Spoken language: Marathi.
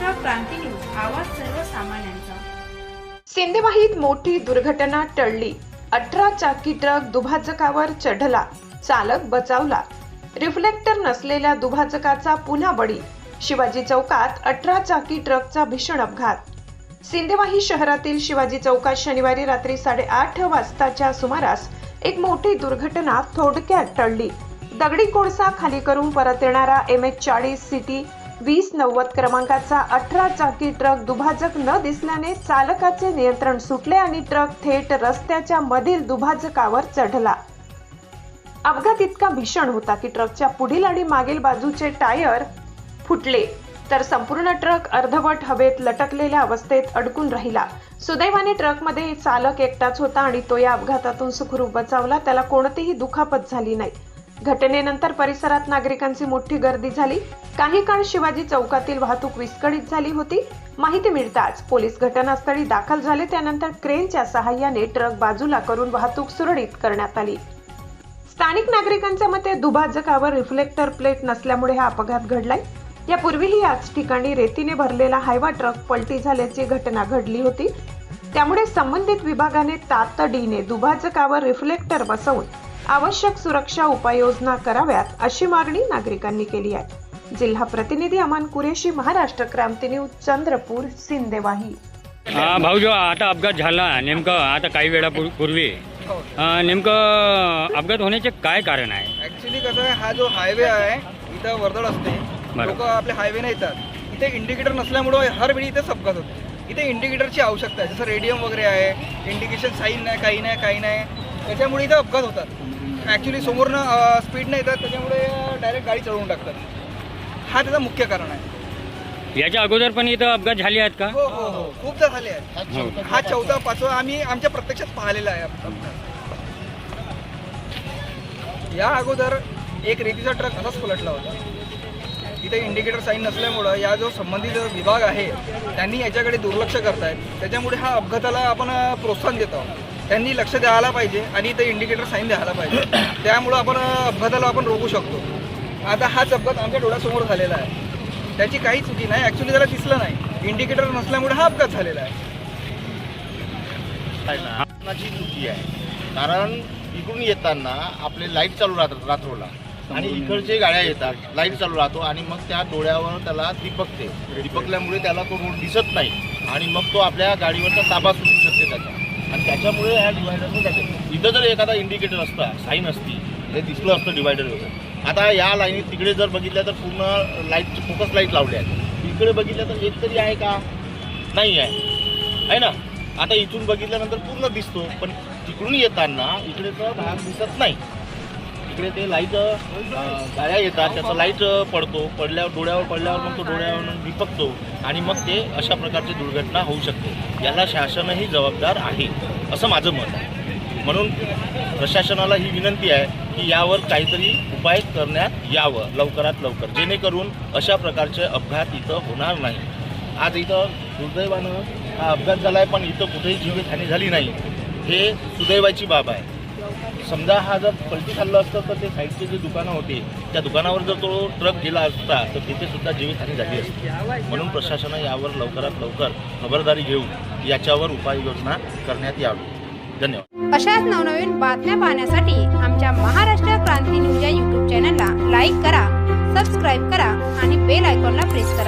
महाराष्ट्र क्रांती न्यूज, आवाज सर्वसामान्यांचा। सिंदेवाहीत मोठी दुर्घटना टळली। 18 चाकी ट्रक दुभाजकावर चढला, चालक बचावला। रिफ्लेक्टर नसलेल्या दुभाजकाचा पुन्हा बळी। शिवाजी चौकात 18 चाकी ट्रकचा भीषण अपघात। सिंदेवाही शहरातील शिवाजी चौकात शनिवारी रात्री 8:30 वाजताच्या सुमारास एक मोठी दुर्घटना थोडक्यात टळली। दगडी कोळसा खाली करून परत येणारा MH40 सिटी 2090 क्रमांकाचा 18 चाकी ट्रक दुभाजक न दिसल्याने चालकाचे नियंत्रण सुटले आणि ट्रक थेट रस्त्याच्या मधील दुभाजकावर चढला। अपघात इतका भीषण होता की ट्रकच्या पुढील आणि मागील बाजूचे टायर फुटले, तर संपूर्ण ट्रक अर्धवट हवेत लटकलेल्या अवस्थेत अडकून राहिला। सुदैवाने ट्रकमध्ये चालक एकटाच होता आणि तो या अपघातातून सुखरूप बचावला। त्याला कोणतीही दुखापत झाली नाही। घटनेनंतर परिसरात नागरिकांची मोठी गर्दी झाली। काही काळ शिवाजी चौकातील वाहतूक विस्कळीत झाली होती। माहिती मिळताच पोलीस घटनास्थळी दाखल झाले। त्यानंतर क्रेनच्या सहाय्याने ट्रक बाजूला करून वाहतूक सुरळीत करण्यात आली। स्थानिक नागरिकांच्या मते दुभाजकावर रिफ्लेक्टर प्लेट नसल्यामुळे हा अपघात घडलाय। यापूर्वीही याच ठिकाणी रेतीने भरलेला हायवा ट्रक पलटी झाल्याची घटना घडली होती। त्यामुळे संबंधित विभागाने तातडीने दुभाजकावर रिफ्लेक्टर बसवून आवश्यक सुरक्षा उपाययोजना कराव्यात, अशी मागणी नागरिकांनी केली आहे। जिल्हा प्रतिनिधी अमन कुरेशी, महाराष्ट्र क्रांती न्यूज, चंद्रपूर, सिंदेवाही। भाऊजो, आता अपघात झाला नेमकं आता काही वेळापूर्वी, नेमकं अपघात होण्याचे काय कारण आहे? ऍक्च्युली कसं आहे, हा जो हायवे आहे इथं वर्दळ असते, लोक आपल्या हायवेने येतात। इथे इंडिकेटर नसल्यामुळे हर वेळी इथे अपघात होतो। इथे इंडिकेटरची आवश्यकता आहे, जसं रेडियम वगैरे आहे, इंडिकेशन साईन नाही, काही नाही, त्याच्यामुळे इथे अपघात होतात। ॲक्च्युली समोरनं स्पीड नाही येतात, त्याच्यामुळे डायरेक्ट गाडी चढवून टाकतात। हा त्याचा मुख्य कारण आहे। याच्या अगोदर पण इथं अपघात झाले आहेत का? हो, खूपदा झाले आहेत। हा 4था 5वा आम्ही आमच्या प्रत्यक्षात पाहिलेला आहे अपघात। या अगोदर एक रेतीचा ट्रक असाच पलटला होता। इथे इंडिकेटर साईन नसल्यामुळं या जो संबंधित विभाग आहे त्यांनी याच्याकडे दुर्लक्ष करतायत, त्याच्यामुळे हा अपघाताला आपण प्रोत्साहन देत आहोत। त्यांनी लक्ष द्यायला पाहिजे आणि इथे इंडिकेटर साईन द्यायला पाहिजे, त्यामुळं आपण अपघाताला आपण रोखू शकतो। आता हाच अपघात आमच्या डोळ्यासमोर झालेला आहे, त्याची काही चुकी नाही। ॲक्च्युली त्याला दिसलं नाही, इंडिकेटर नसल्यामुळे हा अपघात झालेला आहे। आपणाची चुकी आहे, कारण इकडून येताना आपले लाईट चालू राहतात रात्रोला आणि इकडचे गाड्या येतात, लाईट चालू राहतो आणि मग त्या डोळ्यावर त्याला दिपकल्यामुळे त्याला तो रोड दिसत नाही आणि मग तो आपल्या गाडीवरचा ताबा सुटू शकते त्याचा, आणि त्याच्यामुळे ह्या डिवायडरवर जाते। इथं जर एखादा इंडिकेटर असता, साईन असती, हे दिसलं असतं डिवायडरवर। आता या लाईनीत तिकडे जर बघितलं तर पूर्ण लाईटची फोकस लाईट लावली आहे, इकडे बघितलं तर एक तरी आहे का? नाही आहे ना। आता इथून बघितल्यानंतर पूर्ण दिसतो, पण तिकडून येताना इकडेचा भाग दिसत नाही। इकडे ते लाईट गाड्या येतात, त्याचा लाईट पडल्यावर डोळ्यावर पडल्यावर मग तो डोळ्यावर दिपकतो आणि मग ते अशा प्रकारची दुर्घटना होऊ शकते। याला शासनही जबाबदार आहे असं माझं मत आहे। म्हणून प्रशासनाला ही विनंती आहे की यावर काहीतरी उपाय करण्यात यावं लवकरात लवकर, जेणेकरून अशा प्रकारचे अपघात इथं होणार नाही। आज इथं दुर्दैवानं हा अपघात झाला आहे, पण इथं कुठेही जीवितहानी झाली नाही, हे सुदैवाची बाब आहे। समजा हा जर पलटी खाल्लं असतं तर ते साईडचे जे दुकानं होते त्या दुकानावर जर तो ट्रक गेला असता तर तिथे सुद्धा जीवितहानी झाली असती। म्हणून प्रशासनाने यावर लवकरात लवकर खबरदारी घेऊन याच्यावर उपाययोजना करण्यात यावी। धन्यवाद। अशाच नवनवीन बातम्या पाहण्यासाठी आमच्या महाराष्ट्र क्रांती न्यूज या YouTube चॅनलला लाईक करा, सबस्क्राईब करा आणि बेल आयकॉनला प्रेस करा।